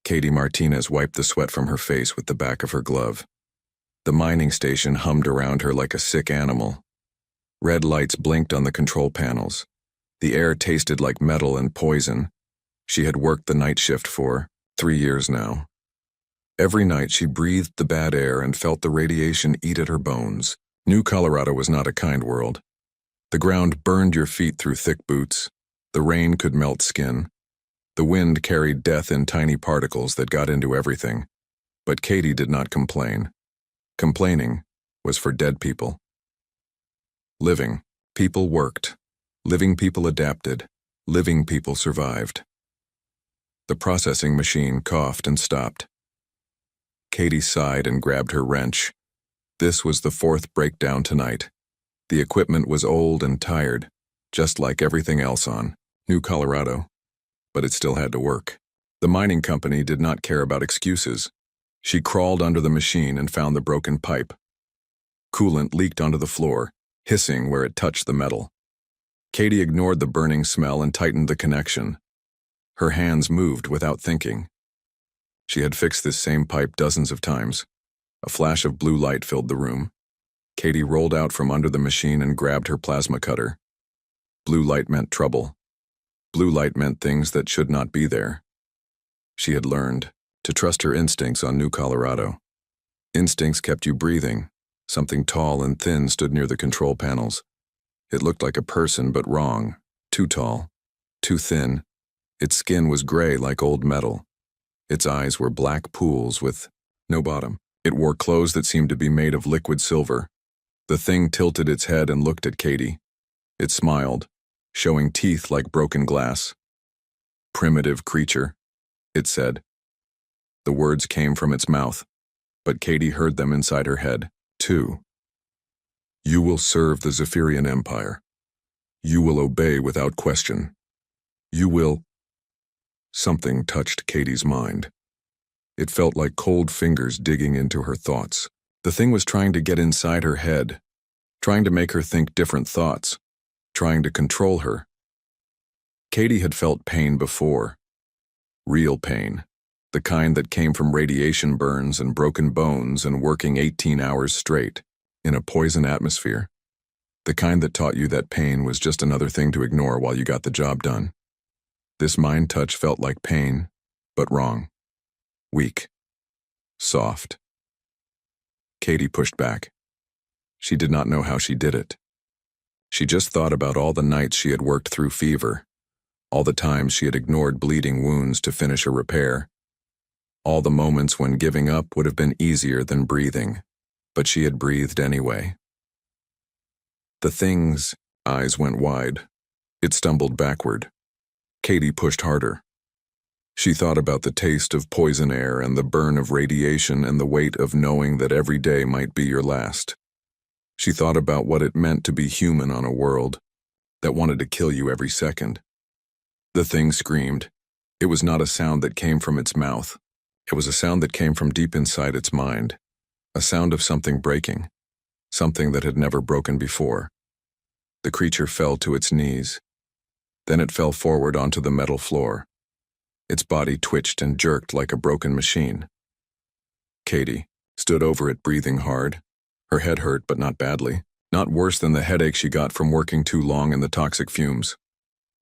Katie Martinez wiped the sweat from her face with the back of her glove. The mining station hummed around her like a sick animal. Red lights blinked on the control panels. The air tasted like metal and poison. She had worked the night shift for 3 years now. Every night she breathed the bad air and felt the radiation eat at her bones. New Colorado was not a kind world. The ground burned your feet through thick boots. The rain could melt skin. The wind carried death in tiny particles that got into everything. But Katie did not complain. Complaining was for dead people. Living people worked. Living people adapted. Living people survived. The processing machine coughed and stopped. Katie sighed and grabbed her wrench. This was the 4th breakdown tonight. The equipment was old and tired, just like everything else on New Colorado. But it still had to work. The mining company did not care about excuses. She crawled under the machine and found the broken pipe. Coolant leaked onto the floor, hissing where it touched the metal. Katie ignored the burning smell and tightened the connection. Her hands moved without thinking. She had fixed this same pipe dozens of times. A flash of blue light filled the room. Katie rolled out from under the machine and grabbed her plasma cutter. Blue light meant trouble. Blue light meant things that should not be there. She had learned to trust her instincts on New Colorado. Instincts kept you breathing. Something tall and thin stood near the control panels. It looked like a person, but wrong. Too tall. Too thin. Its skin was gray like old metal. Its eyes were black pools with no bottom. It wore clothes that seemed to be made of liquid silver. The thing tilted its head and looked at Katie. It smiled, showing teeth like broken glass. "Primitive creature," it said. The words came from its mouth, but Katie heard them inside her head, too. "You will serve the Zephyrian Empire. You will obey without question. You will—" Something touched Katie's mind. It felt like cold fingers digging into her thoughts. The thing was trying to get inside her head, trying to make her think different thoughts, trying to control her. Katie had felt pain before. Real pain. The kind that came from radiation burns and broken bones and working 18 hours straight in a poison atmosphere. The kind that taught you that pain was just another thing to ignore while you got the job done. This mind touch felt like pain, but wrong. Weak. Soft. Katie pushed back. She did not know how she did it. She just thought about all the nights she had worked through fever, all the times she had ignored bleeding wounds to finish a repair, all the moments when giving up would have been easier than breathing, but she had breathed anyway. The thing's eyes went wide. It stumbled backward. Katie pushed harder. She thought about the taste of poison air and the burn of radiation and the weight of knowing that every day might be your last. She thought about what it meant to be human on a world that wanted to kill you every second. The thing screamed. It was not a sound that came from its mouth. It was a sound that came from deep inside its mind. A sound of something breaking. Something that had never broken before. The creature fell to its knees. Then it fell forward onto the metal floor. Its body twitched and jerked like a broken machine. Katie stood over it, breathing hard. Her head hurt, but not badly. Not worse than the headache she got from working too long in the toxic fumes.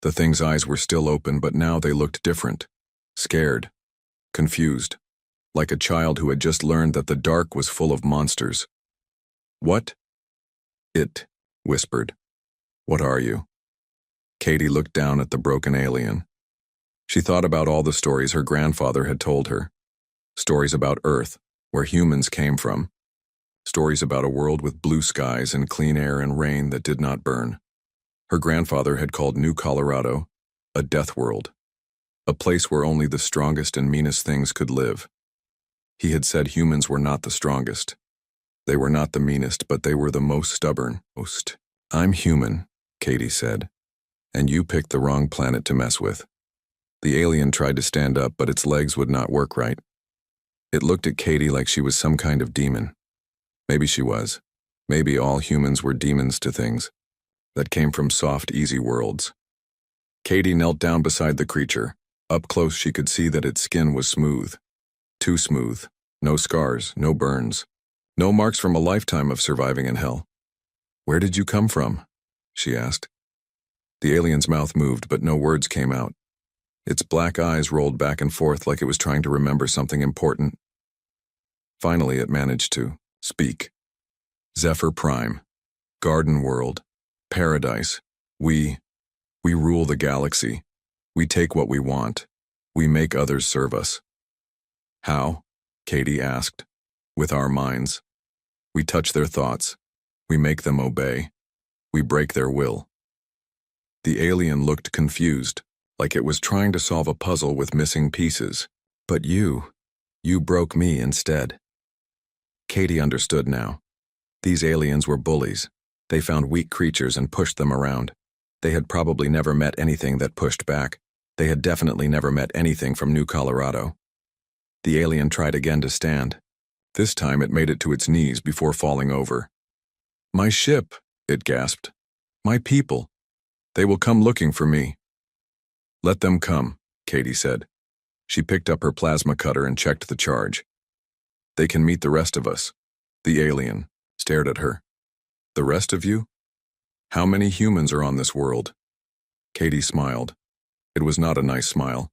The thing's eyes were still open, but now they looked different. Scared. Confused. Like a child who had just learned that the dark was full of monsters. "What?" It whispered. "What are you?" Katie looked down at the broken alien. She thought about all the stories her grandfather had told her. Stories about Earth, where humans came from. Stories about a world with blue skies and clean air and rain that did not burn. Her grandfather had called New Colorado a death world, a place where only the strongest and meanest things could live. He had said humans were not the strongest. They were not the meanest, but they were the most stubborn. "I'm human," Katie said, "and you picked the wrong planet to mess with." The alien tried to stand up, but its legs would not work right. It looked at Katie like she was some kind of demon. Maybe she was. Maybe all humans were demons to things that came from soft, easy worlds. Katie knelt down beside the creature, Up close she could see that its skin was smooth. Too smooth. No scars, no burns. No marks from a lifetime of surviving in hell. "Where did you come from?" she asked. The alien's mouth moved, but no words came out. Its black eyes rolled back and forth like it was trying to remember something important. Finally, it managed to speak. "Zephyr Prime. Garden World. Paradise. We rule the galaxy. We take what we want. We make others serve us." "How?" Katie asked. "With our minds. We touch their thoughts. We make them obey. We break their will." The alien looked confused, like it was trying to solve a puzzle with missing pieces. "But you broke me instead." Katie understood now. These aliens were bullies. They found weak creatures and pushed them around. They had probably never met anything that pushed back. They had definitely never met anything from New Colorado. The alien tried again to stand. This time it made it to its knees before falling over. "My ship," it gasped. "My people. They will come looking for me." "Let them come," Katie said. She picked up her plasma cutter and checked the charge. "They can meet the rest of us." The alien stared at her. "The rest of you? How many humans are on this world?" Katie smiled. It was not a nice smile.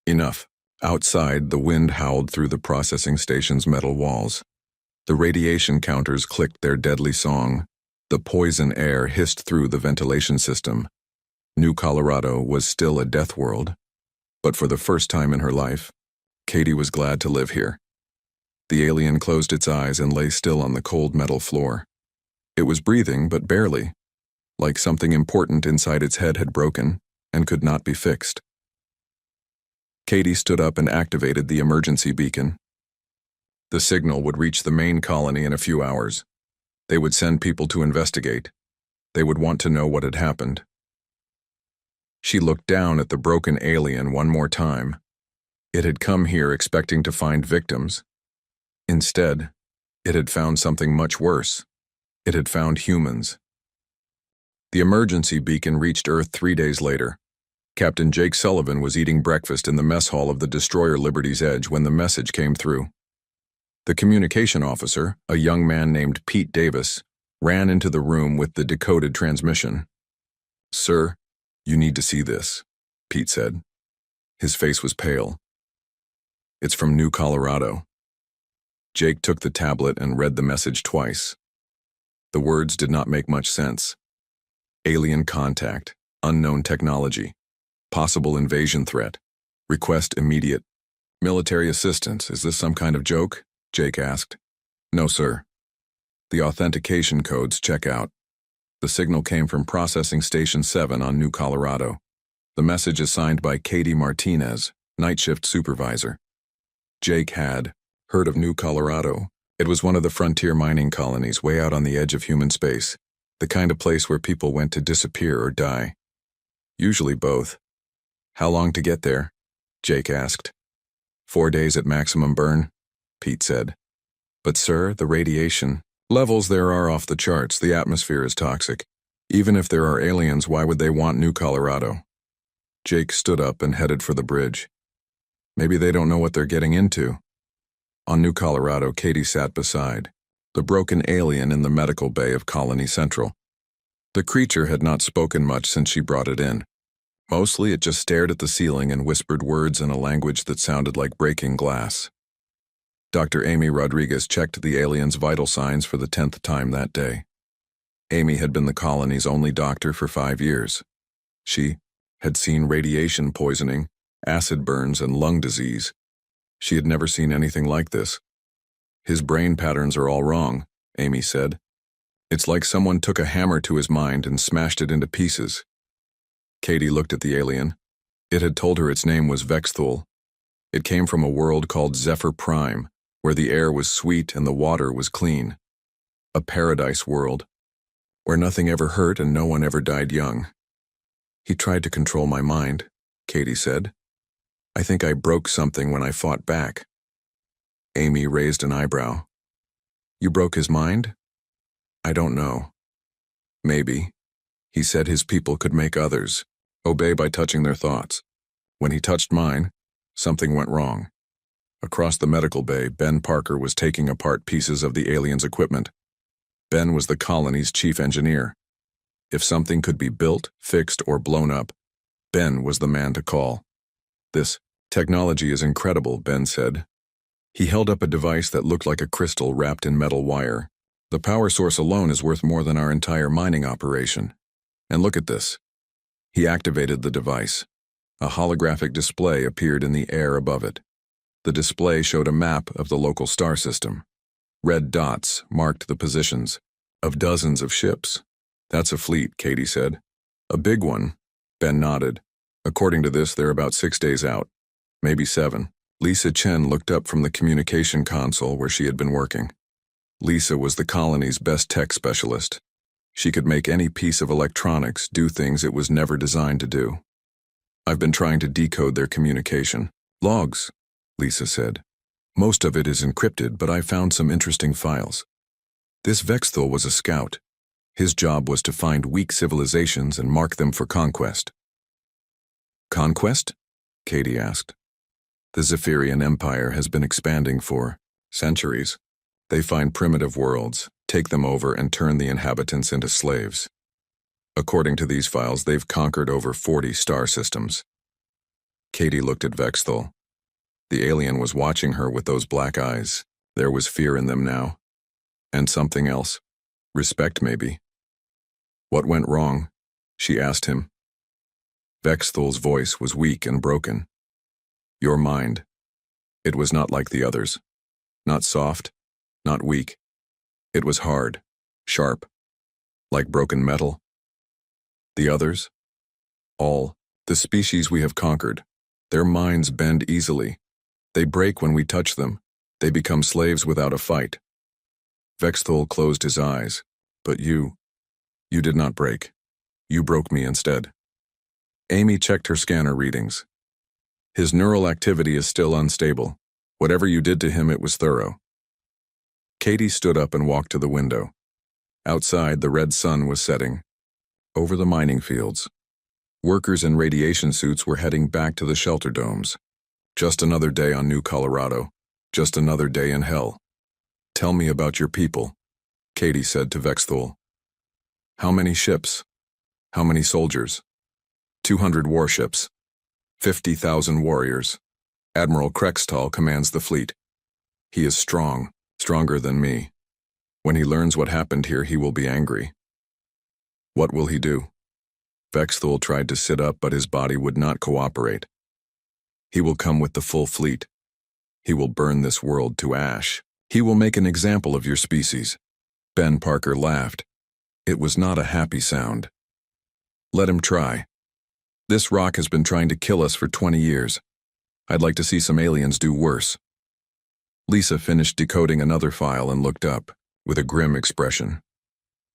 "Enough." Outside, the wind howled through the processing station's metal walls. The radiation counters clicked their deadly song. The poison air hissed through the ventilation system. New Colorado was still a death world, but for the first time in her life, Katie was glad to live here. The alien closed its eyes and lay still on the cold metal floor. It was breathing, but barely, like something important inside its head had broken and could not be fixed. Katie stood up and activated the emergency beacon. The signal would reach the main colony in a few hours. They would send people to investigate. They would want to know what had happened. She looked down at the broken alien one more time. It had come here expecting to find victims. Instead, it had found something much worse. It had found humans. The emergency beacon reached Earth 3 days later. Captain Jake Sullivan was eating breakfast in the mess hall of the destroyer Liberty's Edge when the message came through. The communication officer, a young man named Pete Davis, ran into the room with the decoded transmission. "Sir, you need to see this," Pete said. His face was pale. "It's from New Colorado." Jake took the tablet and read the message twice. The words did not make much sense. Alien contact, unknown technology, possible invasion threat, request immediate. "Military assistance, is this some kind of joke?" Jake asked. "No, sir. The authentication codes check out." The signal came from Processing Station 7 on New Colorado. The message is signed by Katie Martinez, night shift supervisor. Jake had heard of New Colorado. It was one of the frontier mining colonies way out on the edge of human space, the kind of place where people went to disappear or die. Usually both. "How long to get there?" Jake asked. 4 days at maximum burn, Pete said. "But sir, the radiation levels there are off the charts. The atmosphere is toxic. Even if there are aliens, why would they want New Colorado?" Jake stood up and headed for the bridge. "Maybe they don't know what they're getting into." On New Colorado, Katie sat beside the broken alien in the medical bay of Colony Central. The creature had not spoken much since she brought it in. Mostly it just stared at the ceiling and whispered words in a language that sounded like breaking glass. Dr. Amy Rodriguez checked the alien's vital signs for the 10th time that day. Amy had been the colony's only doctor for 5 years. She had seen radiation poisoning, acid burns, and lung disease. She had never seen anything like this. "His brain patterns are all wrong," Amy said. "It's like someone took a hammer to his mind and smashed it into pieces." Katie looked at the alien. It had told her its name was Vexthul. It came from a world called Zephyr Prime, where the air was sweet and the water was clean. A paradise world, where nothing ever hurt and no one ever died young. "He tried to control my mind," Katie said. "I think I broke something when I fought back." Amy raised an eyebrow. "You broke his mind?" "I don't know. Maybe. He said his people could make others obey by touching their thoughts. When he touched mine, something went wrong. Across the medical bay, Ben Parker was taking apart pieces of the aliens' equipment. Ben was the colony's chief engineer. If something could be built, fixed, or blown up, Ben was the man to call. "This technology is incredible," Ben said. He held up a device that looked like a crystal wrapped in metal wire. "The power source alone is worth more than our entire mining operation. And look at this." He activated the device. A holographic display appeared in the air above it. The display showed a map of the local star system. Red dots marked the positions of dozens of ships. "That's a fleet," Katie said. "A big one." Ben nodded. "According to this, they're about 6 days out. Maybe 7. Lisa Chen looked up from the communication console where she had been working. Lisa was the colony's best tech specialist. She could make any piece of electronics do things it was never designed to do. "I've been trying to decode their communication." "Logs," Lisa said. "Most of it is encrypted, but I found some interesting files." This Vexthul was a scout. His job was to find weak civilizations and mark them for conquest. "Conquest?" Katie asked. "The Zephyrian Empire has been expanding for centuries. They find primitive worlds, take them over, and turn the inhabitants into slaves. According to these files, they've conquered over 40 star systems." Katie looked at Vexthul. The alien was watching her with those black eyes. There was fear in them now. And something else. Respect, maybe. "What went wrong?" she asked him. Vexthul's voice was weak and broken. "Your mind. It was not like the others. Not soft, not weak. It was hard, sharp, like broken metal. The others? All, the species we have conquered. Their minds bend easily. They break when we touch them. They become slaves without a fight." Vexthul closed his eyes. "But you did not break. You broke me instead." Amy checked her scanner readings. "His neural activity is still unstable. Whatever you did to him, it was thorough." Katie stood up and walked to the window. Outside, the red sun was setting. Over the mining fields, workers in radiation suits were heading back to the shelter domes. Just another day on New Colorado. Just another day in hell. "Tell me about your people," Katie said to Vexthul. "How many ships? How many soldiers?" 200 warships. 50,000 warriors. Admiral Krextal commands the fleet. He is strong, stronger than me. When he learns what happened here, he will be angry." "What will he do?" Vexthul tried to sit up, but his body would not cooperate. "He will come with the full fleet. He will burn this world to ash. He will make an example of your species." Ben Parker laughed. It was not a happy sound. "Let him try. This rock has been trying to kill us for 20 years. I'd like to see some aliens do worse." Lisa finished decoding another file and looked up, with a grim expression.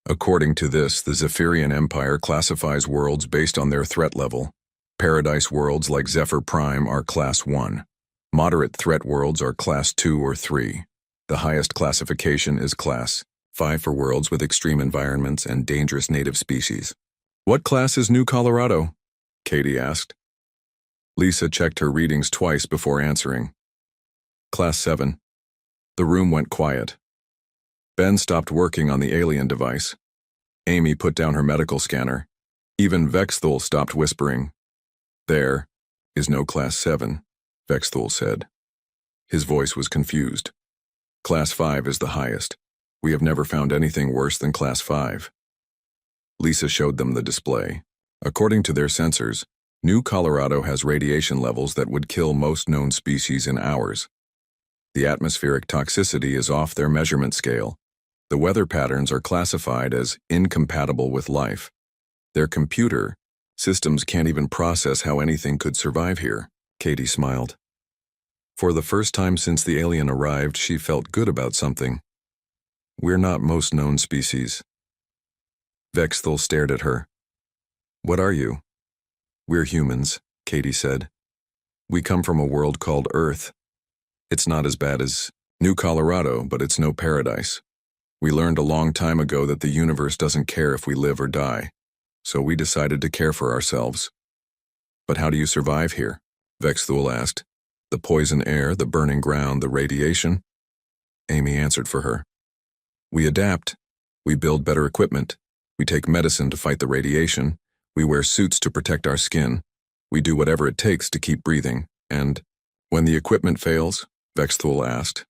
"According to this, the Zephyrian Empire classifies worlds based on their threat level. Paradise worlds like Zephyr Prime are Class 1. Moderate threat worlds are Class 2 or 3. The highest classification is Class 5 for worlds with extreme environments and dangerous native species." "What class is New Colorado?" Katie asked. Lisa checked her readings twice before answering. "Class 7. The room went quiet. Ben stopped working on the alien device. Amy put down her medical scanner. Even Vexthul stopped whispering. "There is no Class 7, Vexthul said. His voice was confused. "Class 5 is the highest. We have never found anything worse than Class 5. Lisa showed them the display. According to their sensors, New Colorado has radiation levels that would kill most known species in hours. The atmospheric toxicity is off their measurement scale. The weather patterns are classified as incompatible with life. Their computer systems can't even process how anything could survive here." Katie smiled. For the first time since the alien arrived, she felt good about something. "We're not most known species." Vexthul stared at her. "What are you?" "We're humans," Katie said. "We come from a world called Earth. It's not as bad as New Colorado, but it's no paradise. We learned a long time ago that the universe doesn't care if we live or die, so we decided to care for ourselves." "But how do you survive here?" Vexthul asked. The poison air, the burning ground, the radiation? Amy answered for her. We adapt. We build better equipment. We take medicine to fight the radiation. We wear suits to protect our skin. We do whatever it takes to keep breathing. And when the equipment fails, Vexthul asked.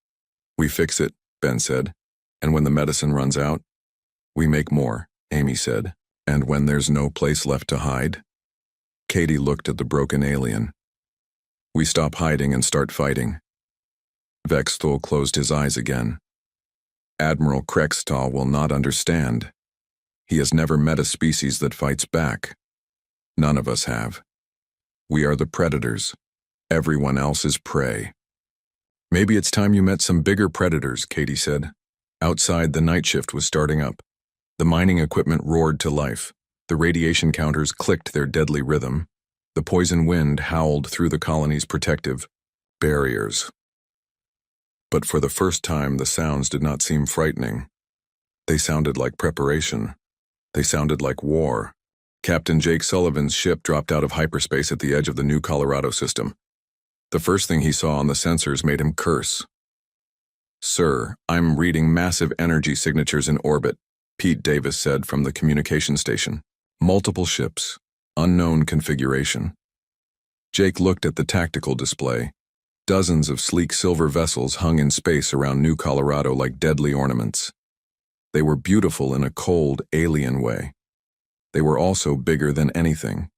We fix it, Ben said. And when the medicine runs out, we make more, Amy said. And when there's no place left to hide? Katie looked at the broken alien. We stop hiding and start fighting. Vexthul closed his eyes again. Admiral Krextal will not understand. He has never met a species that fights back. None of us have. We are the predators. Everyone else is prey. Maybe it's time you met some bigger predators, Katie said. Outside, the night shift was starting up. The mining equipment roared to life. The radiation counters clicked their deadly rhythm. The poison wind howled through the colony's protective barriers. But for the first time, the sounds did not seem frightening. They sounded like preparation. They sounded like war. Captain Jake Sullivan's ship dropped out of hyperspace at the edge of the New Colorado system. The first thing he saw on the sensors made him curse. Sir, I'm reading massive energy signatures in orbit, Pete Davis said from the communication station. Multiple ships, unknown configuration. Jake looked at the tactical display. Dozens of sleek silver vessels hung in space around New Colorado like deadly ornaments. They were beautiful in a cold, alien way. They were also bigger than anything.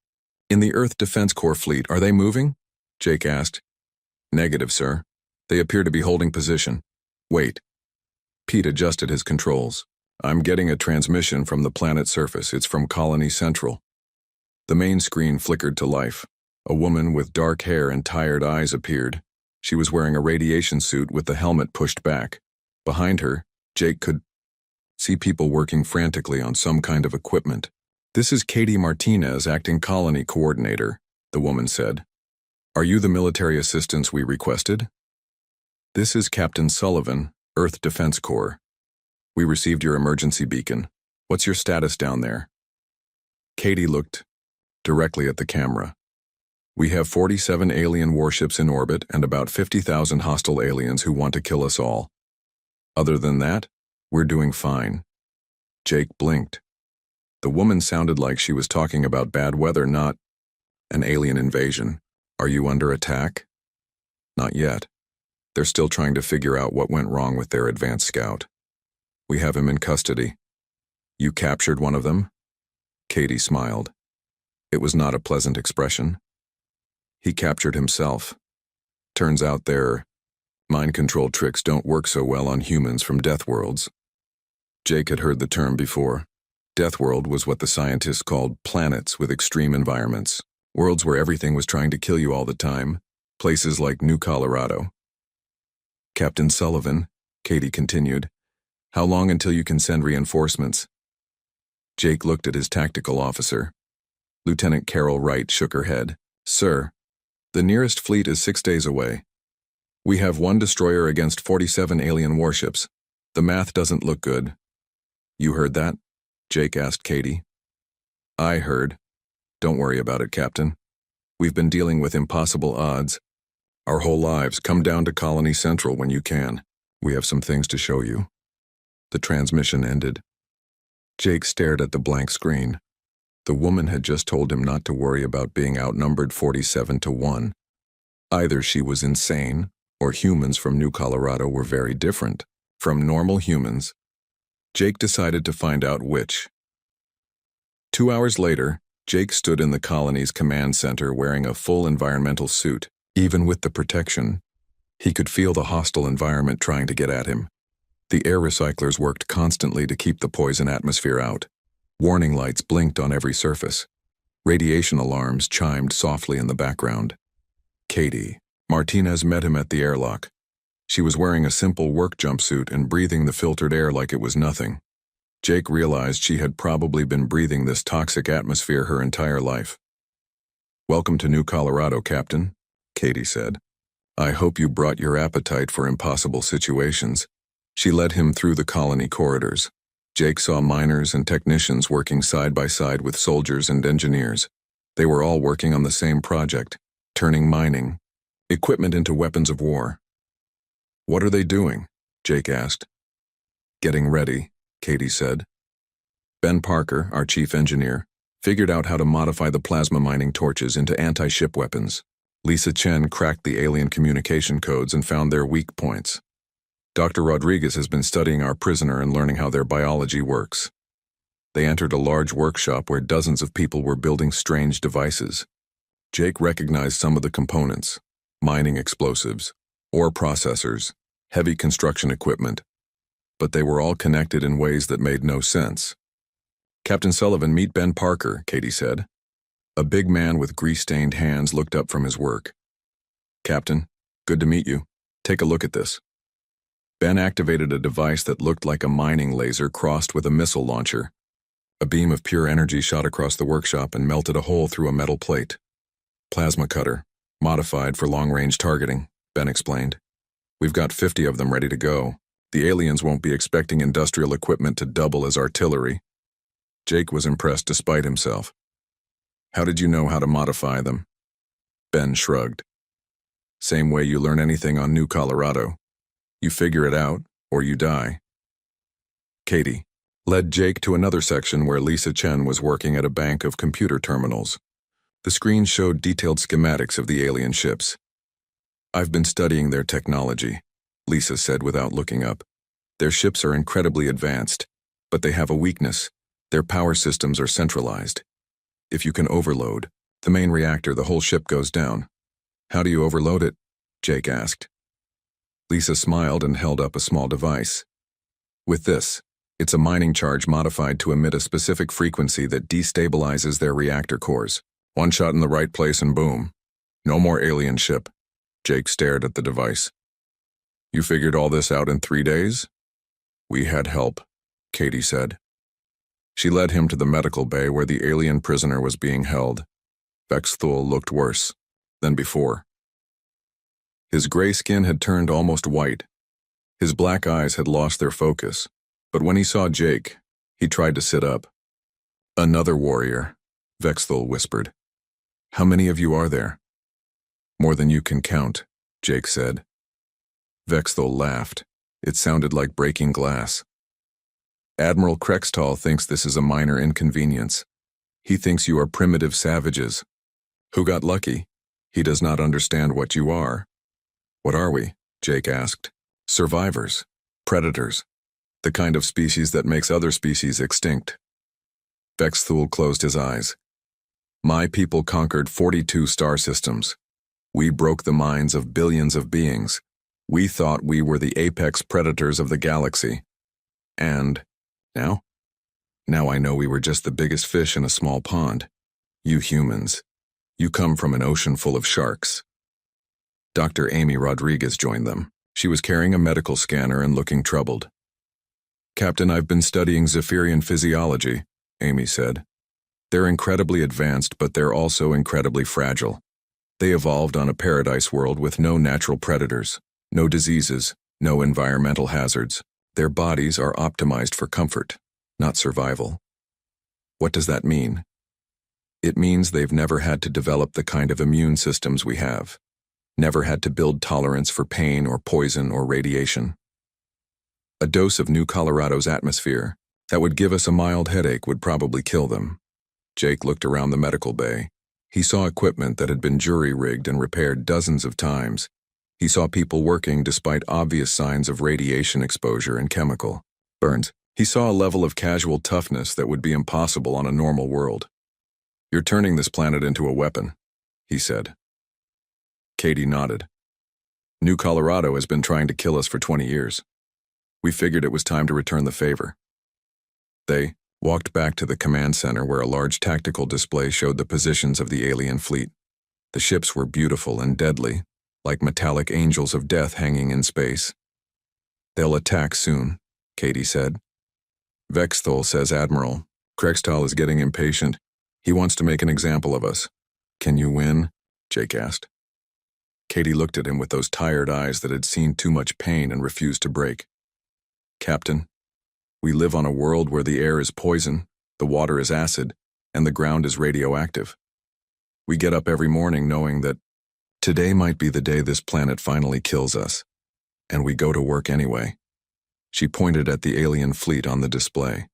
In the Earth Defense Corps fleet, are they moving? Jake asked. Negative, sir. They appear to be holding position. Wait. Pete adjusted his controls. I'm getting a transmission from the planet's surface. It's from Colony Central. The main screen flickered to life. A woman with dark hair and tired eyes appeared. She was wearing a radiation suit with the helmet pushed back. Behind her, Jake could see people working frantically on some kind of equipment. This is Katie Martinez, acting colony coordinator, the woman said. Are you the military assistance we requested? This is Captain Sullivan, Earth Defense Corps. We received your emergency beacon. What's your status down there? Katie looked directly at the camera. We have 47 alien warships in orbit and about 50,000 hostile aliens who want to kill us all. Other than that, we're doing fine. Jake blinked. The woman sounded like she was talking about bad weather, not an alien invasion. Are you under attack? Not yet. They're still trying to figure out what went wrong with their advanced scout. We have him in custody. You captured one of them? Katie smiled. It was not a pleasant expression. He captured himself. Turns out their mind control tricks don't work so well on humans from Deathworlds. Jake had heard the term before. Deathworld was what the scientists called planets with extreme environments. Worlds where everything was trying to kill you all the time. Places like New Colorado. Captain Sullivan, Katie continued, how long until you can send reinforcements? Jake looked at his tactical officer. Lieutenant Carol Wright shook her head. Sir, the nearest fleet is 6 days away. We have 1 destroyer against 47 alien warships. The math doesn't look good. You heard that? Jake asked Katie. I heard. Don't worry about it, Captain. We've been dealing with impossible odds. Our whole lives. Come down to Colony Central when you can. We have some things to show you. The transmission ended. Jake stared at the blank screen. The woman had just told him not to worry about being outnumbered 47-1. Either she was insane, or humans from New Colorado were very different from normal humans. Jake decided to find out which. 2 hours later, Jake stood in the colony's command center wearing a full environmental suit. Even with the protection, he could feel the hostile environment trying to get at him. The air recyclers worked constantly to keep the poison atmosphere out. Warning lights blinked on every surface. Radiation alarms chimed softly in the background. Katie Martinez met him at the airlock. She was wearing a simple work jumpsuit and breathing the filtered air like it was nothing. Jake realized she had probably been breathing this toxic atmosphere her entire life. Welcome to New Colorado, Captain, Katie said. I hope you brought your appetite for impossible situations. She led him through the colony corridors. Jake saw miners and technicians working side by side with soldiers and engineers. They were all working on the same project, turning mining equipment into weapons of war. What are they doing? Jake asked. Getting ready, Katie said. Ben Parker, our chief engineer, figured out how to modify the plasma mining torches into anti-ship weapons. Lisa Chen cracked the alien communication codes and found their weak points. Dr. Rodriguez has been studying our prisoner and learning how their biology works. They entered a large workshop where dozens of people were building strange devices. Jake recognized some of the components: mining explosives, ore processors, heavy construction equipment, but they were all connected in ways that made no sense. Captain Sullivan, meet Ben Parker, Katie said. A big man with grease-stained hands looked up from his work. Captain, good to meet you. Take a look at this. Ben activated a device that looked like a mining laser crossed with a missile launcher. A beam of pure energy shot across the workshop and melted a hole through a metal plate. Plasma cutter, modified for long-range targeting, Ben explained. We've got 50 of them ready to go. The aliens won't be expecting industrial equipment to double as artillery. Jake was impressed despite himself. How did you know how to modify them? Ben shrugged. Same way you learn anything on New Colorado. You figure it out, or you die. Katie led Jake to another section where Lisa Chen was working at a bank of computer terminals. The screen showed detailed schematics of the alien ships. I've been studying their technology, Lisa said without looking up. Their ships are incredibly advanced, but they have a weakness. Their power systems are centralized. If you can overload the main reactor, the whole ship goes down. How do you overload it? Jake asked. Lisa smiled and held up a small device. With this, it's a mining charge modified to emit a specific frequency that destabilizes their reactor cores. One shot in the right place and boom. No more alien ship. Jake stared at the device. You figured all this out in 3 days? We had help, Katie said. She led him to the medical bay where the alien prisoner was being held. Vexthul looked worse than before. His gray skin had turned almost white. His black eyes had lost their focus, but when he saw Jake, he tried to sit up. Another warrior, Vexthul whispered. How many of you are there? More than you can count, Jake said. Vexthul laughed. It sounded like breaking glass. Admiral Krextall thinks this is a minor inconvenience. He thinks you are primitive savages. Who got lucky? He does not understand what you are. What are we? Jake asked. Survivors. Predators. The kind of species that makes other species extinct. Vexthul closed his eyes. My people conquered 42 star systems. We broke the minds of billions of beings. We thought we were the apex predators of the galaxy. And now? Now I know we were just the biggest fish in a small pond. You humans. You come from an ocean full of sharks. Dr. Amy Rodriguez joined them. She was carrying a medical scanner and looking troubled. Captain, I've been studying Zephyrian physiology, Amy said. They're incredibly advanced, but they're also incredibly fragile. They evolved on a paradise world with no natural predators, no diseases, no environmental hazards. Their bodies are optimized for comfort, not survival. What does that mean? It means they've never had to develop the kind of immune systems we have, never had to build tolerance for pain or poison or radiation. A dose of New Colorado's atmosphere that would give us a mild headache would probably kill them. Jake looked around the medical bay. He saw equipment that had been jury-rigged and repaired dozens of times. He saw people working despite obvious signs of radiation exposure and chemical burns. He saw a level of casual toughness that would be impossible on a normal world. You're turning this planet into a weapon, he said. Katie nodded. New Colorado has been trying to kill us for 20 years. We figured it was time to return the favor. They walked back to the command center where a large tactical display showed the positions of the alien fleet. The ships were beautiful and deadly, like metallic angels of death hanging in space. They'll attack soon, Katie said. Vexthul says Admiral Krextall is getting impatient. He wants to make an example of us. Can you win? Jake asked. Katie looked at him with those tired eyes that had seen too much pain and refused to break. Captain, we live on a world where the air is poison, the water is acid, and the ground is radioactive. We get up every morning knowing that Today might be the day this planet finally kills us, and we go to work anyway. She pointed at the alien fleet on the display.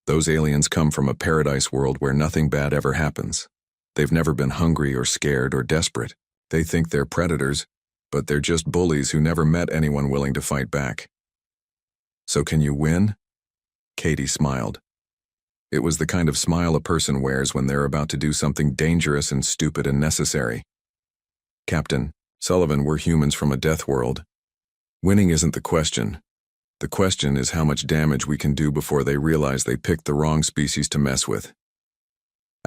Those aliens come from a paradise world where nothing bad ever happens. They've never been hungry or scared or desperate. They think they're predators, but they're just bullies who never met anyone willing to fight back. So can you win? Katie smiled. It was the kind of smile a person wears when they're about to do something dangerous and stupid and necessary. Captain Sullivan, we're humans from a death world. Winning isn't the question. The question is how much damage we can do before they realize they picked the wrong species to mess with.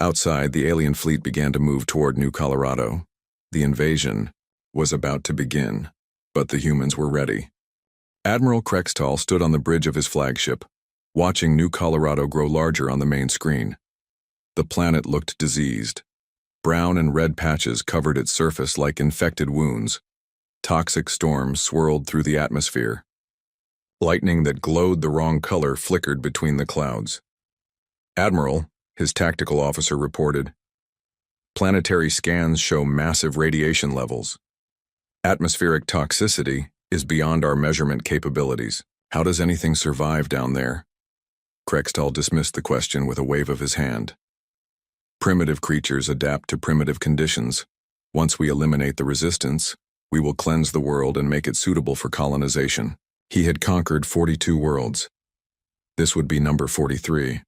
Outside, the alien fleet began to move toward New Colorado. The invasion was about to begin, but the humans were ready. Admiral Krextall stood on the bridge of his flagship, watching New Colorado grow larger on the main screen. The planet looked diseased. Brown and red patches covered its surface like infected wounds. Toxic storms swirled through the atmosphere. Lightning that glowed the wrong color flickered between the clouds. Admiral, his tactical officer reported, planetary scans show massive radiation levels. Atmospheric toxicity is beyond our measurement capabilities. How does anything survive down there? Krextall dismissed the question with a wave of his hand. Primitive creatures adapt to primitive conditions. Once we eliminate the resistance, we will cleanse the world and make it suitable for colonization. He had conquered 42 worlds. This would be number 43.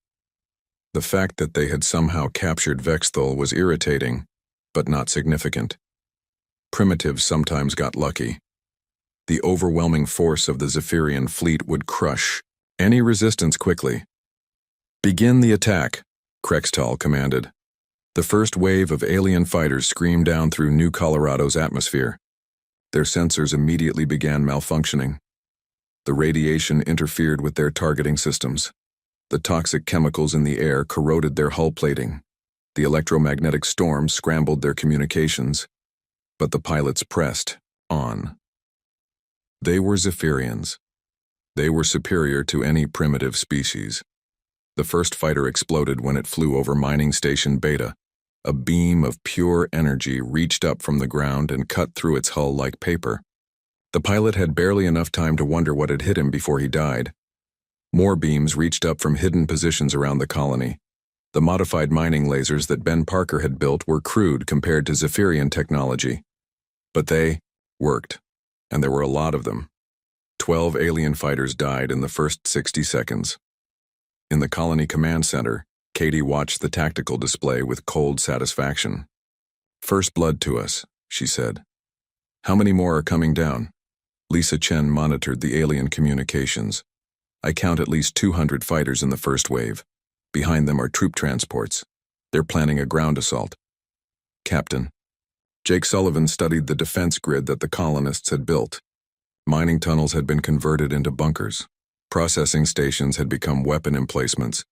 The fact that they had somehow captured Vexthal was irritating, but not significant. Primitives sometimes got lucky. The overwhelming force of the Zephyrian fleet would crush any resistance quickly. Begin the attack, Krextall commanded. The first wave of alien fighters screamed down through New Colorado's atmosphere. Their sensors immediately began malfunctioning. The radiation interfered with their targeting systems. The toxic chemicals in the air corroded their hull plating. The electromagnetic storm scrambled their communications. But the pilots pressed on. They were Zephyrians. They were superior to any primitive species. The first fighter exploded when it flew over Mining Station Beta. A beam of pure energy reached up from the ground and cut through its hull like paper. The pilot had barely enough time to wonder what had hit him before he died. More beams reached up from hidden positions around the colony. The modified mining lasers that Ben Parker had built were crude compared to Zephyrian technology. But they worked, and there were a lot of them. 12 alien fighters died in the first 60 seconds. In the colony command center, Katie watched the tactical display with cold satisfaction. First blood to us, she said. How many more are coming down? Lisa Chen monitored the alien communications. I count at least 200 fighters in the first wave. Behind them are troop transports. They're planning a ground assault. Captain. Jake Sullivan studied the defense grid that the colonists had built. Mining tunnels had been converted into bunkers. Processing stations had become weapon emplacements.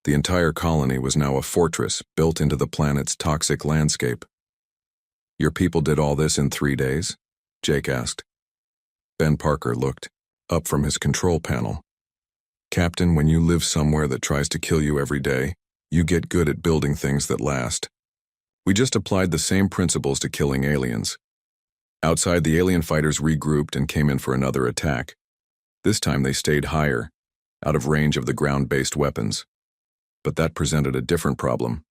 The entire colony was now a fortress built into the planet's toxic landscape. Your people did all this in 3 days? Jake asked. Ben Parker looked up from his control panel. Captain, when you live somewhere that tries to kill you every day, you get good at building things that last. We just applied the same principles to killing aliens. Outside, the alien fighters regrouped and came in for another attack. This time they stayed higher, out of range of the ground-based weapons. But that presented a different problem.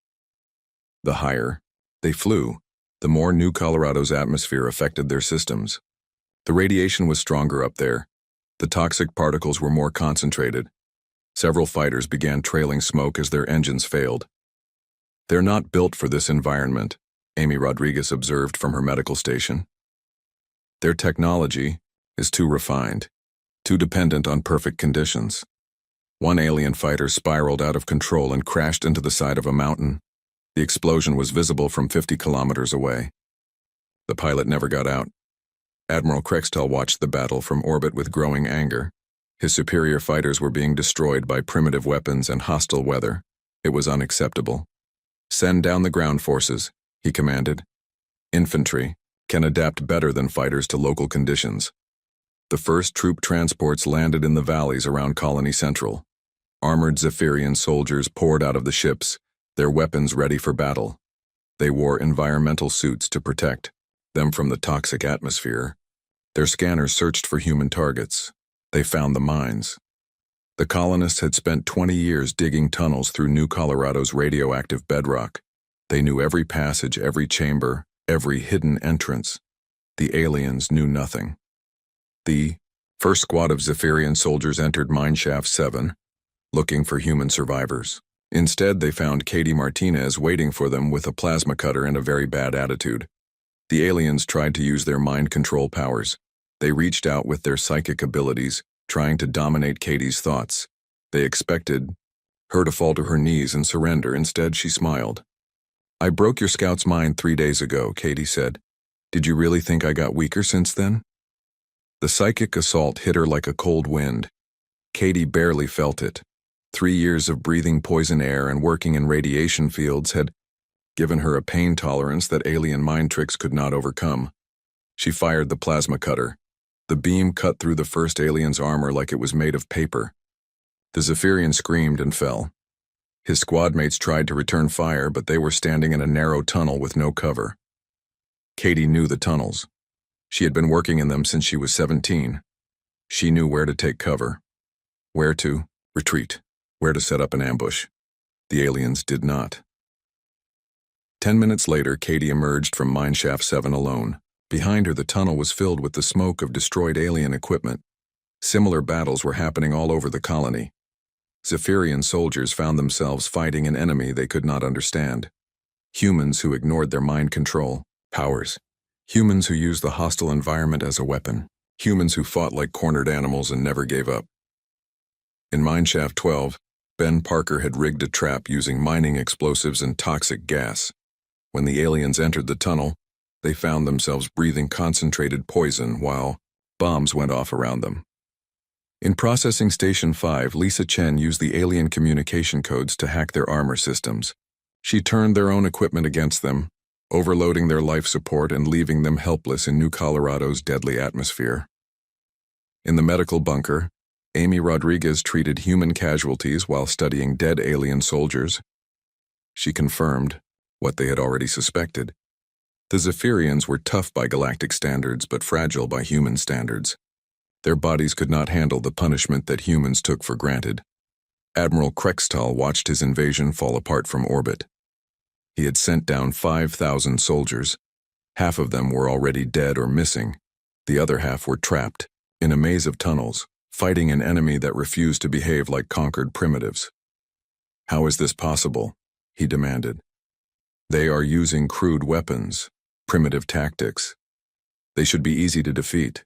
The higher they flew, the more New Colorado's atmosphere affected their systems. The radiation was stronger up there. The toxic particles were more concentrated. Several fighters began trailing smoke as their engines failed. They're not built for this environment, Amy Rodriguez observed from her medical station. Their technology is too refined, too dependent on perfect conditions. One alien fighter spiraled out of control and crashed into the side of a mountain. The explosion was visible from 50 kilometers away. The pilot never got out. Admiral Krextall watched the battle from orbit with growing anger. His superior fighters were being destroyed by primitive weapons and hostile weather. It was unacceptable. Send down the ground forces, he commanded. Infantry can adapt better than fighters to local conditions. The first troop transports landed in the valleys around Colony Central. Armored Zephyrian soldiers poured out of the ships, their weapons ready for battle. They wore environmental suits to protect. them from the toxic atmosphere. Their scanners searched for human targets. They found the mines. The colonists had spent 20 years digging tunnels through New Colorado's radioactive bedrock. They knew every passage, every chamber, every hidden entrance. The aliens knew nothing. The first squad of Zephyrian soldiers entered Mineshaft 7, looking for human survivors. Instead, they found Katie Martinez waiting for them with a plasma cutter and a very bad attitude. The aliens tried to use their mind control powers. They reached out with their psychic abilities, trying to dominate Katie's thoughts. They expected her to fall to her knees and surrender. Instead, she smiled. "I broke your scout's mind 3 days ago," Katie said. "Did you really think I got weaker since then?" The psychic assault hit her like a cold wind. Katie barely felt it. 3 years of breathing poison air and working in radiation fields had given her a pain tolerance that alien mind tricks could not overcome. She fired the plasma cutter. The beam cut through the first alien's armor like it was made of paper. The Zephyrian screamed and fell. His squad mates tried to return fire, but they were standing in a narrow tunnel with no cover. Katie knew the tunnels. She had been working in them since she was 17. She knew where to take cover, where to retreat, where to set up an ambush. The aliens did not. 10 minutes later, Katie emerged from Mineshaft 7 alone. Behind her, the tunnel was filled with the smoke of destroyed alien equipment. Similar battles were happening all over the colony. Zephyrian soldiers found themselves fighting an enemy they could not understand. Humans who ignored their mind control powers. Humans who used the hostile environment as a weapon. Humans who fought like cornered animals and never gave up. In Mineshaft 12, Ben Parker had rigged a trap using mining explosives and toxic gas. When the aliens entered the tunnel, they found themselves breathing concentrated poison while bombs went off around them. In Processing Station 5, Lisa Chen used the alien communication codes to hack their armor systems. She turned their own equipment against them, overloading their life support and leaving them helpless in New Colorado's deadly atmosphere. In the medical bunker, Amy Rodriguez treated human casualties while studying dead alien soldiers. She confirmed what they had already suspected. The Zephyrians were tough by galactic standards but fragile by human standards. Their bodies could not handle the punishment that humans took for granted. Admiral Krextal watched his invasion fall apart from orbit. He had sent down 5,000 soldiers. Half of them were already dead or missing. The other half were trapped in a maze of tunnels, fighting an enemy that refused to behave like conquered primitives. "How is this possible?" he demanded. "They are using crude weapons, primitive tactics. They should be easy to defeat."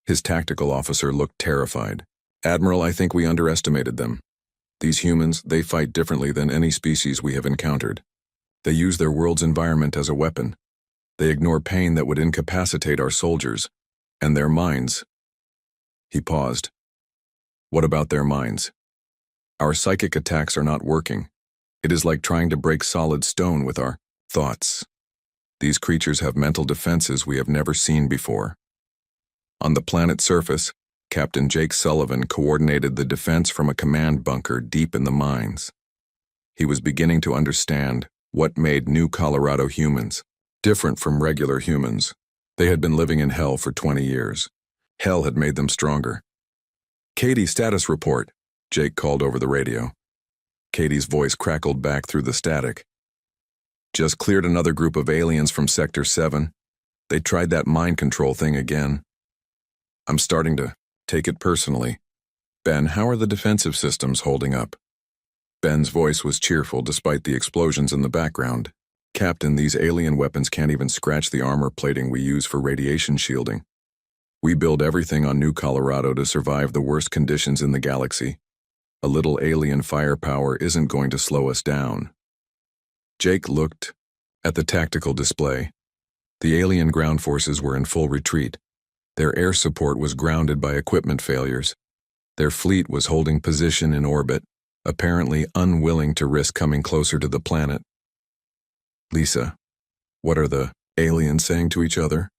His tactical officer looked terrified. "Admiral, I think we underestimated them. These humans, they fight differently than any species we have encountered. They use their world's environment as a weapon. They ignore pain that would incapacitate our soldiers, and their minds." He paused. "What about their minds? Our psychic attacks are not working. It is like trying to break solid stone with our thoughts. These creatures have mental defenses we have never seen before." On the planet's surface, Captain Jake Sullivan coordinated the defense from a command bunker deep in the mines. He was beginning to understand what made New Colorado humans different from regular humans. They had been living in hell for 20 years. Hell had made them stronger. "Katie, status report," Jake called over the radio. Katie's voice crackled back through the static. "Just cleared another group of aliens from Sector 7. They tried that mind control thing again. I'm starting to take it personally. Ben, how are the defensive systems holding up?" Ben's voice was cheerful despite the explosions in the background. "Captain, these alien weapons can't even scratch the armor plating we use for radiation shielding. We build everything on New Colorado to survive the worst conditions in the galaxy. A little alien firepower isn't going to slow us down." Jake looked at the tactical display. The alien ground forces were in full retreat. Their air support was grounded by equipment failures. Their fleet was holding position in orbit, apparently unwilling to risk coming closer to the planet. "Lisa, what are the aliens saying to each other?"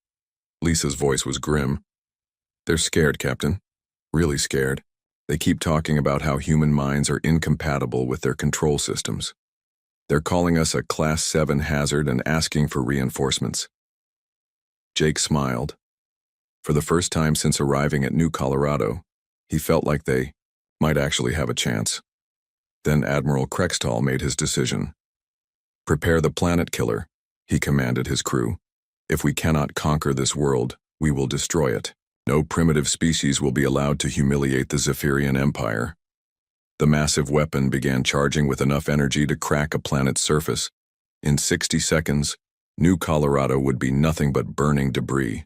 Lisa's voice was grim. "They're scared, Captain. Really scared. They keep talking about how human minds are incompatible with their control systems. They're calling us a Class 7 hazard and asking for reinforcements. Jake smiled. For the first time since arriving at New Colorado, he felt like they might actually have a chance. Then Admiral Krextall made his decision. "Prepare the planet killer," he commanded his crew. "If we cannot conquer this world, we will destroy it. No primitive species will be allowed to humiliate the Zephyrian Empire." The massive weapon began charging with enough energy to crack a planet's surface. In 60 seconds, New Colorado would be nothing but burning debris.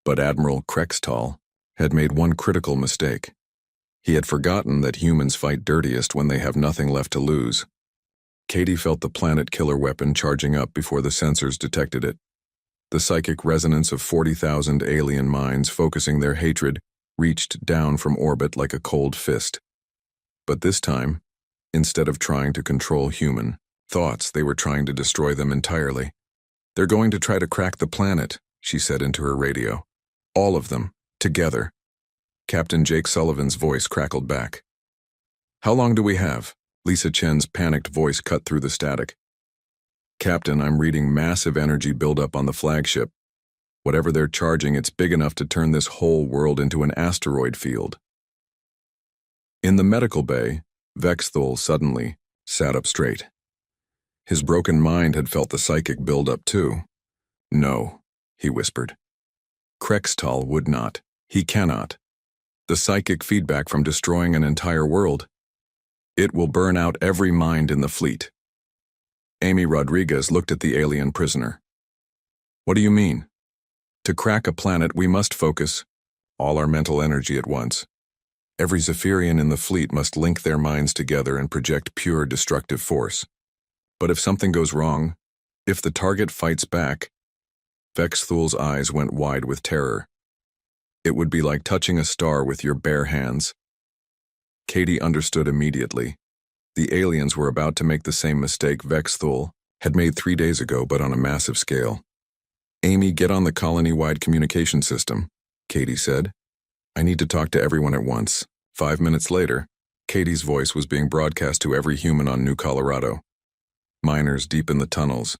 But Admiral Krextall had made one critical mistake. He had forgotten that humans fight dirtiest when they have nothing left to lose. Katie felt the planet killer weapon charging up before the sensors detected it. The psychic resonance of 40,000 alien minds focusing their hatred reached down from orbit like a cold fist. But this time, instead of trying to control human thoughts, they were trying to destroy them entirely. "They're going to try to crack the planet," she said into her radio. "All of them, together." Captain Jake Sullivan's voice crackled back. "How long do we have?" Lisa Chen's panicked voice cut through the static. "Captain, I'm reading massive energy buildup on the flagship. Whatever they're charging, it's big enough to turn this whole world into an asteroid field." In the medical bay, Vexthul suddenly sat up straight. His broken mind had felt the psychic buildup too. "No," he whispered. "Krextall would not. He cannot. The psychic feedback from destroying an entire world. It will burn out every mind in the fleet." Amy Rodriguez looked at the alien prisoner. "What do you mean?" "To crack a planet, we must focus all our mental energy at once. Every Zephyrian in the fleet must link their minds together and project pure destructive force. But if something goes wrong, if the target fights back..." Vexthul's eyes went wide with terror. "It would be like touching a star with your bare hands." Katie understood immediately. The aliens were about to make the same mistake Vexthul had made 3 days ago, but on a massive scale. "Amy, get on the colony-wide communication system," Katie said. "I need to talk to everyone at once." 5 minutes later, Katie's voice was being broadcast to every human on New Colorado. Miners deep in the tunnels,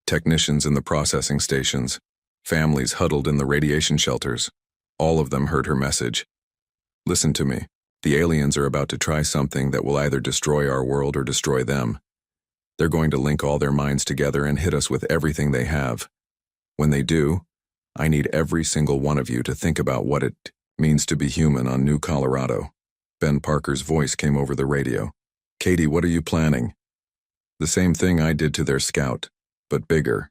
technicians in the processing stations, families huddled in the radiation shelters. All of them heard her message. "Listen to me. The aliens are about to try something that will either destroy our world or destroy them. They're going to link all their minds together and hit us with everything they have. When they do, I need every single one of you to think about what it means to be human on New Colorado." Ben Parker's voice came over the radio. "Katie, what are you planning?" "The same thing I did to their scout, but bigger.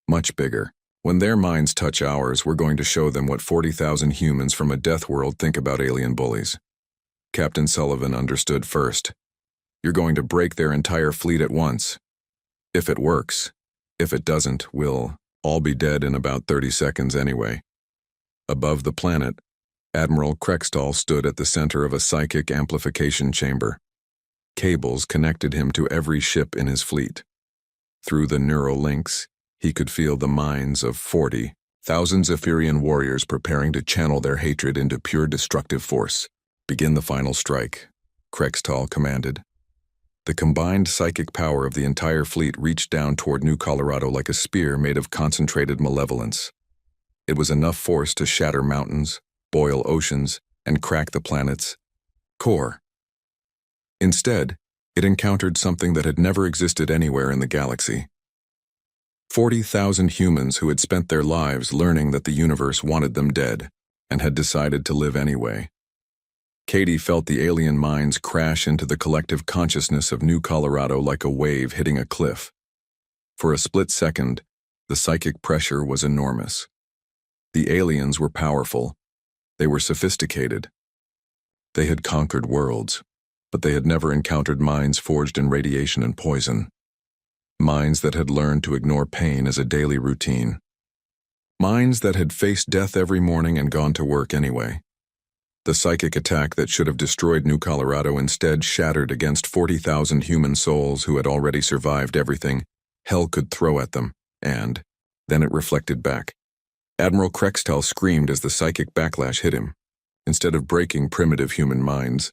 Much bigger. When their minds touch ours, we're going to show them what 40,000 humans from a Deathworld think about alien bullies." Captain Sullivan understood first. "You're going to break their entire fleet at once. If it works. If it doesn't, we'll all be dead in about 30 seconds anyway." Above the planet, Admiral Krextall stood at the center of a psychic amplification chamber. Cables connected him to every ship in his fleet. Through the neural links, he could feel the minds of 40,000 Zephyrian warriors preparing to channel their hatred into pure destructive force. "Begin the final strike," Krextall commanded. The combined psychic power of the entire fleet reached down toward New Colorado like a spear made of concentrated malevolence. It was enough force to shatter mountains, boil oceans, and crack the planet's core. Instead, it encountered something that had never existed anywhere in the galaxy. 40,000 humans who had spent their lives learning that the universe wanted them dead, and had decided to live anyway. Katie felt the alien minds crash into the collective consciousness of New Colorado like a wave hitting a cliff. For a split second, the psychic pressure was enormous. The aliens were powerful. They were sophisticated. They had conquered worlds, but they had never encountered minds forged in radiation and poison. Minds that had learned to ignore pain as a daily routine. Minds that had faced death every morning and gone to work anyway. The psychic attack that should have destroyed New Colorado instead shattered against 40,000 human souls who had already survived everything hell could throw at them, and then it reflected back. Admiral Krextall screamed as the psychic backlash hit him. Instead of breaking primitive human minds,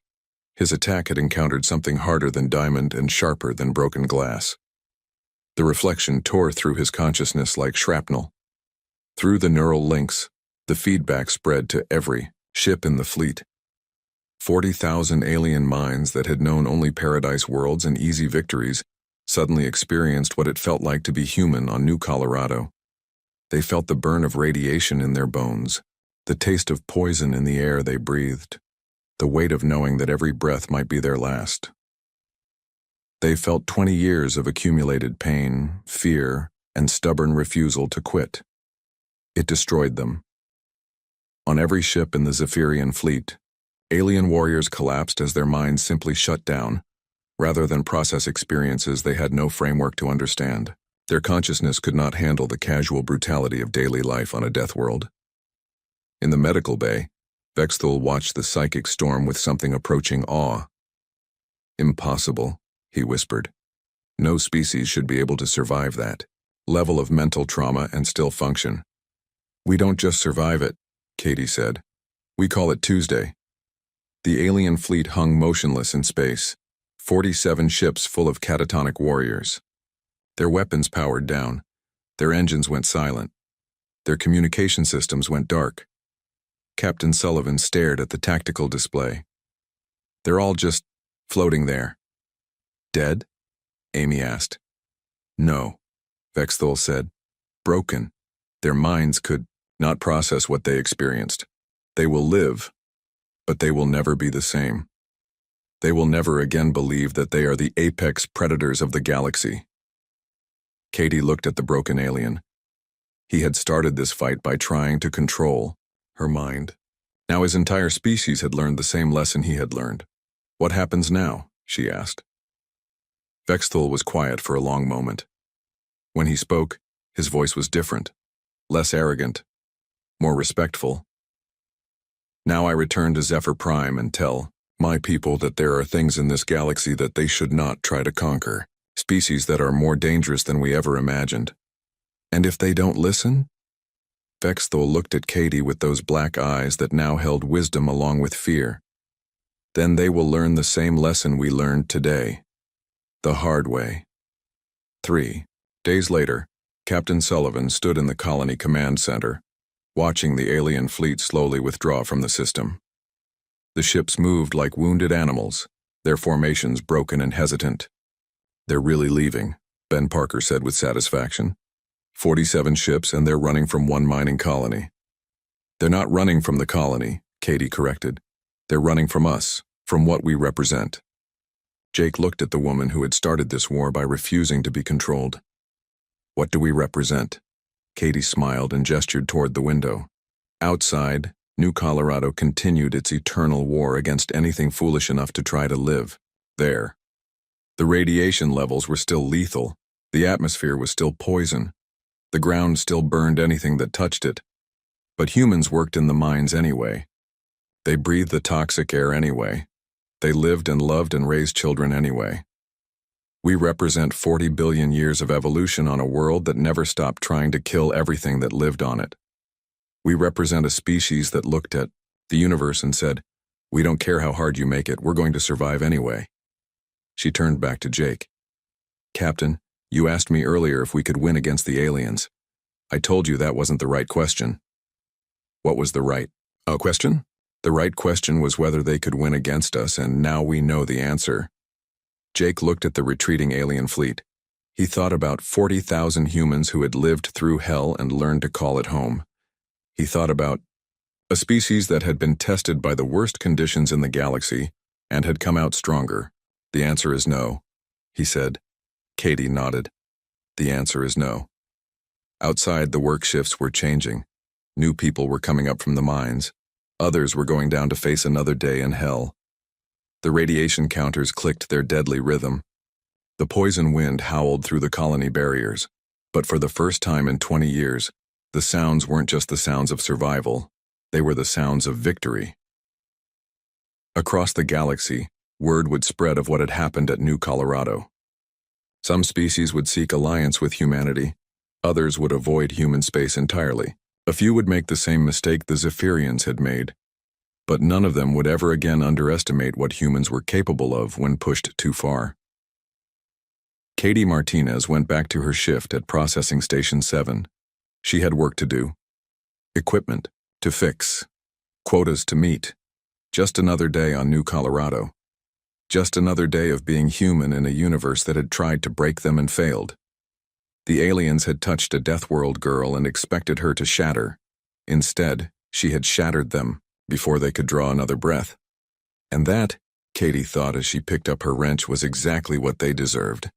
his attack had encountered something harder than diamond and sharper than broken glass. The reflection tore through his consciousness like shrapnel. Through the neural links, the feedback spread to every ship in the fleet. 40,000 alien minds that had known only paradise worlds and easy victories suddenly experienced what it felt like to be human on New Colorado. They felt the burn of radiation in their bones, the taste of poison in the air they breathed, the weight of knowing that every breath might be their last. They felt 20 years of accumulated pain, fear, and stubborn refusal to quit. It destroyed them. On every ship in the Zephyrian fleet, alien warriors collapsed as their minds simply shut down, rather than process experiences they had no framework to understand. Their consciousness could not handle the casual brutality of daily life on a Deathworld. In the medical bay, Vexthul watched the psychic storm with something approaching awe. "Impossible," he whispered. "No species should be able to survive that level of mental trauma and still function." "We don't just survive it," Katie said. "We call it Tuesday." The alien fleet hung motionless in space, 47 ships full of catatonic warriors. Their weapons powered down. Their engines went silent. Their communication systems went dark. Captain Sullivan stared at the tactical display. "They're all just floating there." "Dead?" Amy asked. "No," Vexthul said. "Broken. Their minds could not process what they experienced. They will live, but they will never be the same. They will never again believe that they are the apex predators of the galaxy." Katie looked at the broken alien. He had started this fight by trying to control her mind. Now his entire species had learned the same lesson he had learned. "What happens now?" she asked. Vexthul was quiet for a long moment. When he spoke, his voice was different, less arrogant, more respectful. "Now I return to Zephyr Prime and tell my people that there are things in this galaxy that they should not try to conquer, species that are more dangerous than we ever imagined. And if they don't listen?" Vexthul looked at Katie with those black eyes that now held wisdom along with fear. "Then they will learn the same lesson we learned today. The hard way." 3 days later, Captain Sullivan stood in the colony command center, watching the alien fleet slowly withdraw from the system. The ships moved like wounded animals, their formations broken and hesitant. "They're really leaving," Ben Parker said with satisfaction. 47 ships, and they're running from one mining colony." "They're not running from the colony," Katie corrected. "They're running from us, from what we represent." Jake looked at the woman who had started this war by refusing to be controlled. "What do we represent?" Katie smiled and gestured toward the window. Outside, New Colorado continued its eternal war against anything foolish enough to try to live there. The radiation levels were still lethal. The atmosphere was still poison. The ground still burned anything that touched it. But humans worked in the mines anyway. They breathed the toxic air anyway. They lived and loved and raised children anyway. We represent 40 billion years of evolution on a world that never stopped trying to kill everything that lived on it. We represent a species that looked at the universe and said, "We don't care how hard you make it, we're going to survive anyway." She turned back to Jake. "Captain, you asked me earlier if we could win against the aliens. I told you that wasn't the right question." "What was the right question?" "The right question was whether they could win against us, and now we know the answer." Jake looked at the retreating alien fleet. He thought about 40,000 humans who had lived through hell and learned to call it home. He thought about a species that had been tested by the worst conditions in the galaxy and had come out stronger. "The answer is no," he said. Katie nodded. "The answer is no." Outside, the work shifts were changing. New people were coming up from the mines. Others were going down to face another day in hell. The radiation counters clicked their deadly rhythm. The poison wind howled through the colony barriers. But for the first time in 20 years, the sounds weren't just the sounds of survival. They were the sounds of victory. Across the galaxy, word would spread of what had happened at New Colorado. Some species would seek alliance with humanity. Others would avoid human space entirely. A few would make the same mistake the Zephyrians had made. But none of them would ever again underestimate what humans were capable of when pushed too far. Katie Martinez went back to her shift at Processing Station 7. She had work to do, Equipment to fix. Quotas to meet. Just another day on New Colorado. Just another day of being human in a universe that had tried to break them and failed. The aliens had touched a Deathworld girl and expected her to shatter. Instead, she had shattered them before they could draw another breath. And that, Katie thought as she picked up her wrench, was exactly what they deserved.